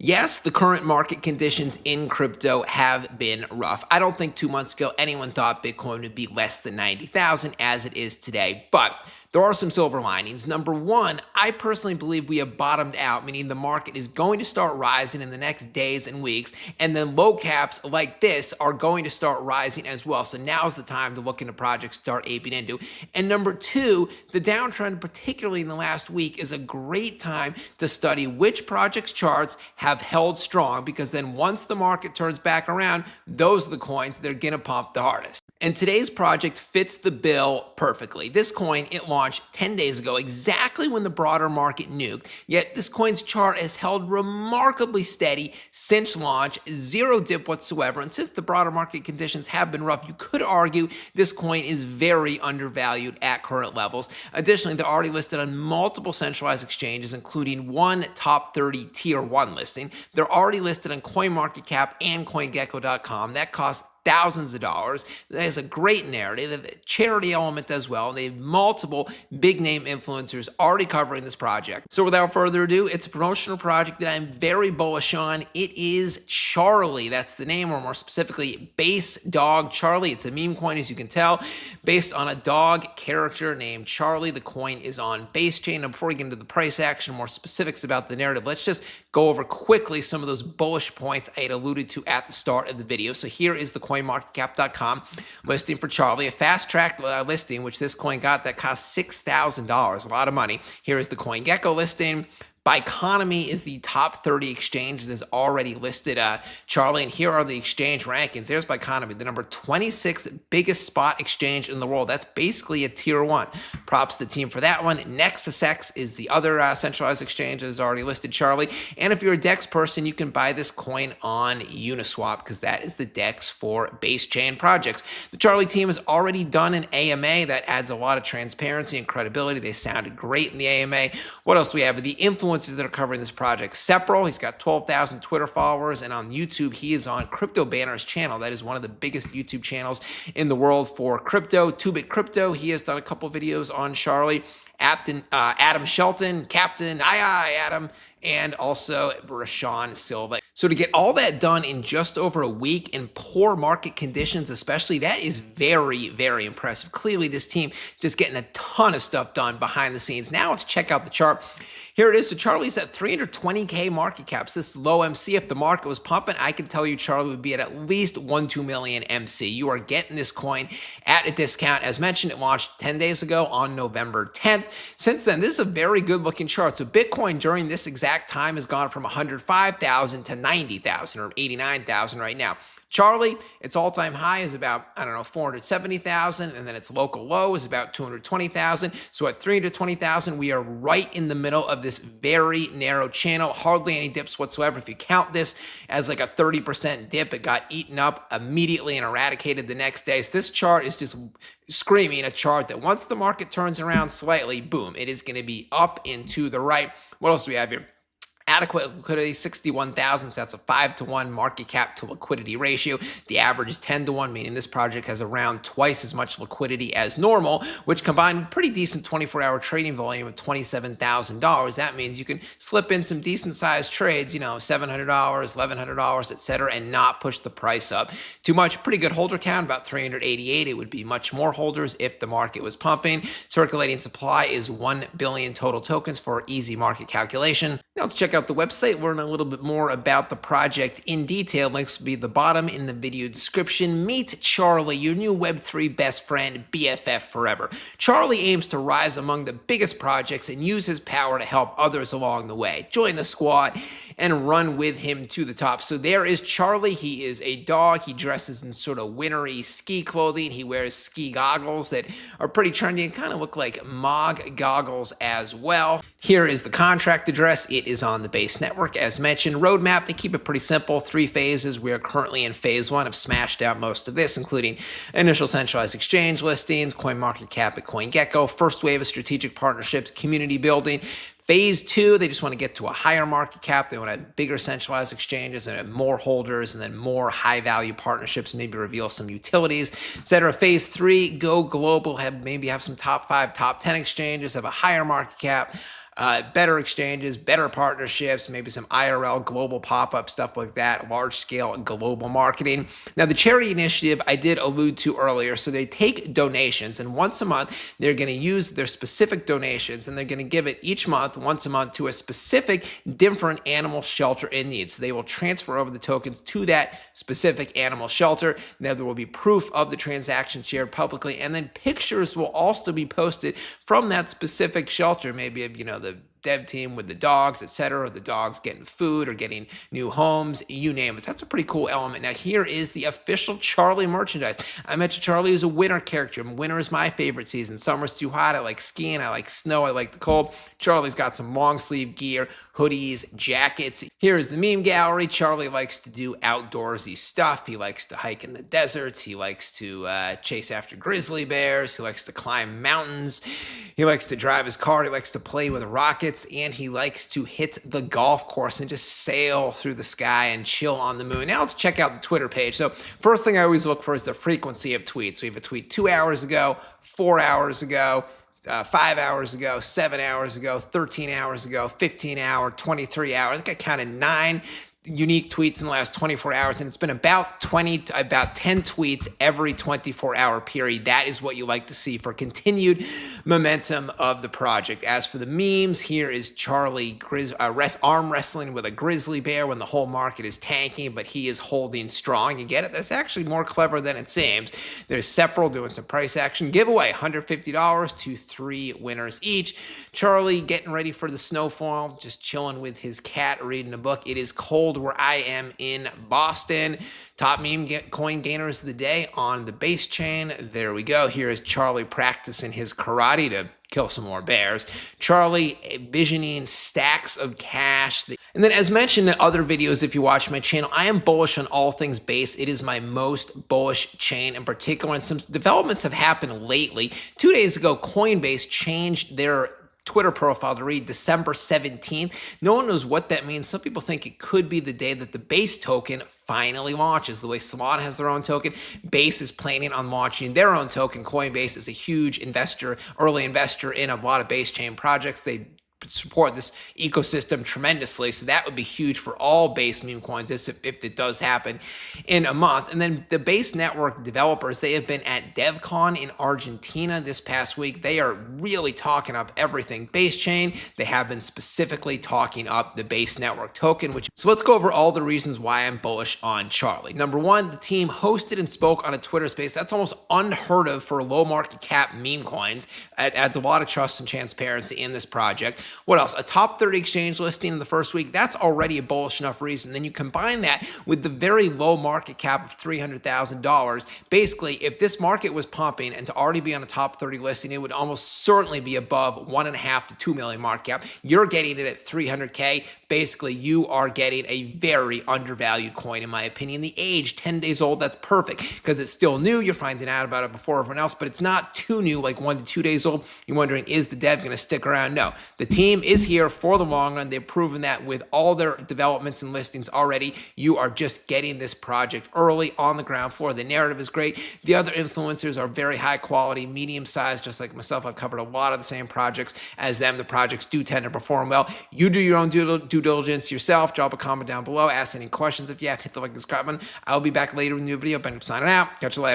Yes, the current market conditions in crypto have been rough. I don't think 2 months ago anyone thought Bitcoin would be less than 90,000 as it is today, but there are some silver linings. Number one, I personally believe we have bottomed out, meaning the market is going to start rising in the next days and weeks, and then low caps like this are going to start rising as well. So now's the time to look into projects to start aping into. And number two, the downtrend, particularly in the last week, is a great time to study which projects' charts have held strong, because then once the market turns back around, those are the coins that are going to pump the hardest. And today's project fits the bill perfectly. This coin, it launched 10 days ago, exactly when the broader market nuked, yet this coin's chart has held remarkably steady since launch, zero dip whatsoever, and since the broader market conditions have been rough, you could argue this coin is very undervalued at current levels. Additionally, they're already listed on multiple centralized exchanges, including one top 30 tier 1 listing. They're already listed on CoinMarketCap and CoinGecko.com. That costs thousands of dollars. That is a great narrative, a charity element as well. They have multiple big name influencers already covering this project. So without further ado, it's a promotional project that I'm very bullish on. It is Charlie. That's the name, or more specifically, Base Dog Charlie. It's a meme coin, as you can tell, based on a dog character named Charlie. The coin is on Base Chain. Now, before we get into the price action, more specifics about the narrative, let's just go over quickly some of those bullish points I had alluded to at the start of the video. So here is the CoinMarketCap.com listing for Charlie, a fast-tracked listing, which this coin got that cost $6,000, a lot of money. Here is the CoinGecko listing. Biconomy is the top 30 exchange that has already listed Charlie, and here are the exchange rankings. There's Biconomy, the number 26 biggest spot exchange in the world. That's basically a tier 1. Props to the team for that one. NexusX is the other centralized exchange that has already listed Charlie, and if you're a DEX person, you can buy this coin on Uniswap, because that is the DEX for base chain projects. The Charlie team has already done an AMA that adds a lot of transparency and credibility. They sounded great in the AMA. What else do we have? The influencers that are covering this project. Sepral, he's got 12,000 Twitter followers, and on YouTube, he is on Crypto Banner's channel. That is one of the biggest YouTube channels in the world for crypto. 2-Bit Crypto, he has done a couple videos on Charlie. Adam Shelton, Captain, Adam, and also Rashawn Silva. So to get all that done in just over a week in poor market conditions especially, that is very, very impressive. Clearly, this team just getting a ton of stuff done behind the scenes. Now let's check out the chart. Here it is. So Charlie's at 320K market caps. This is low MC. If the market was pumping, I can tell you Charlie would be at least 1-2 million MC. You are getting this coin at a discount. As mentioned, it launched 10 days ago on November 10th. Since then, this is a very good looking chart. So Bitcoin during this exact time has gone from 105,000 to 90,000, or 89,000 right now. Charlie, its all-time high is about, 470,000, and then its local low is about 220,000. So at 320,000, we are right in the middle of this very narrow channel. Hardly any dips whatsoever. If you count this as like a 30% dip, it got eaten up immediately and eradicated the next day. So this chart is just screaming a chart that once the market turns around slightly, boom, it is going to be up and to the right. What else do we have here? Adequate liquidity, 61,000, so that's a 5-to-1 market cap to liquidity ratio. The average is 10-to-1, meaning this project has around twice as much liquidity as normal, which combined with pretty decent 24-hour trading volume of $27,000. That means you can slip in some decent-sized trades, $700, $1,100, etc., and not push the price up too much. Pretty good holder count, about 388. It would be much more holders if the market was pumping. Circulating supply is 1 billion total tokens for easy market calculation. Now let's check out the website, learn a little bit more about the project in detail. Links will be at the bottom in the video description. Meet Charlie, your new Web3 best friend, BFF forever. Charlie aims to rise among the biggest projects and use his power to help others along the way. Join the squad and run with him to the top. So there is Charlie. He is a dog. He dresses in sort of wintry ski clothing. He wears ski goggles that are pretty trendy and kind of look like Mog goggles as well. Here is the contract address. It is on the Base network. As mentioned, roadmap, they keep it pretty simple. 3 phases. We are currently in phase 1. I've smashed out most of this, including initial centralized exchange listings, CoinMarketCap at CoinGecko, first wave of strategic partnerships, community building. Phase 2, they just want to get to a higher market cap. They want to have bigger centralized exchanges and have more holders and then more high-value partnerships, maybe reveal some utilities, etc. Phase 3, go global, maybe have some top 5, top 10 exchanges, have a higher market cap, better exchanges, better partnerships, maybe some IRL global pop-up stuff like that, large-scale global marketing. Now, the charity initiative I did allude to earlier, so they take donations, and once a month, they're going to use their specific donations, and they're going to give it each month, once a month, to a specific different animal shelter in need. So they will transfer over the tokens to that specific animal shelter. Now, there will be proof of the transaction shared publicly, and then pictures will also be posted from that specific shelter, maybe, the dev team with the dogs, etc., or the dogs getting food or getting new homes, you name it. So that's a pretty cool element. Now, here is the official Charlie merchandise. I mentioned Charlie is a winter character. Winter is my favorite season. Summer's too hot. I like skiing. I like snow. I like the cold. Charlie's got some long sleeve gear, hoodies, jackets. Here is the meme gallery. Charlie likes to do outdoorsy stuff. He likes to hike in the deserts. He likes to chase after grizzly bears. He likes to climb mountains. He likes to drive his car. He likes to play with rockets. And he likes to hit the golf course and just sail through the sky and chill on the moon. Now let's check out the Twitter page. So first thing I always look for is the frequency of tweets. We have a tweet 2 hours ago, 4 hours ago, 5 hours ago, 7 hours ago, 13 hours ago, 15 hour, 23 hours. I think I counted 9 unique tweets in the last 24 hours, and it's been about 10 tweets every 24-hour period. That is what you like to see for continued momentum of the project. As for the memes, here is Charlie arm wrestling with a grizzly bear when the whole market is tanking, but he is holding strong. You get it? That's actually more clever than it seems. There's Separel doing some price action giveaway, $150 to 3 winners each. Charlie getting ready for the snowfall, just chilling with his cat, reading a book. It is cold where I am in Boston. Top meme coin gainers of the day on the base chain. There we go. Here is Charlie practicing his karate to kill some more bears. Charlie visioning stacks of cash. And then, as mentioned in other videos, if you watch my channel, I am bullish on all things base. It is my most bullish chain in particular, and some developments have happened lately. 2 days ago, Coinbase changed their Twitter profile to read December 17th. No one knows what that means. Some people think it could be the day that the base token finally launches. The way Solana has their own token, Base is planning on launching their own token. Coinbase is a huge investor, early investor in a lot of base chain projects. They support this ecosystem tremendously, so that would be huge for all base meme coins if it does happen in a month. And then the base network developers, they have been at DevCon in Argentina this past week. They are really talking up everything base chain. They have been specifically talking up the base network token, so let's go over all the reasons why I'm bullish on Charlie. Number one, the team hosted and spoke on a Twitter space. That's almost unheard of for low market cap meme coins. It adds a lot of trust and transparency in this project. What else? A top 30 exchange listing in the first week. That's already a bullish enough reason. Then you combine that with the very low market cap of $300,000. Basically, if this market was pumping and to already be on a top 30 listing, it would almost certainly be above 1.5 to 2 million market cap. You're getting it at 300K. Basically, you are getting a very undervalued coin, in my opinion. The age, 10 days old, that's perfect because it's still new. You're finding out about it before everyone else, but it's not too new, like 1 to 2 days old. You're wondering, is the dev going to stick around? No. The team is here for the long run. They've proven that with all their developments and listings already. You are just getting this project early on the ground floor. The narrative is great. The other influencers are very high quality, medium sized, just like myself. I've covered a lot of the same projects as them. The projects do tend to perform well. You do your own due diligence yourself. Drop a comment down below. Ask any questions if you have. Hit the like and subscribe button. I'll be back later with a new video. Ben signing out. Catch you later.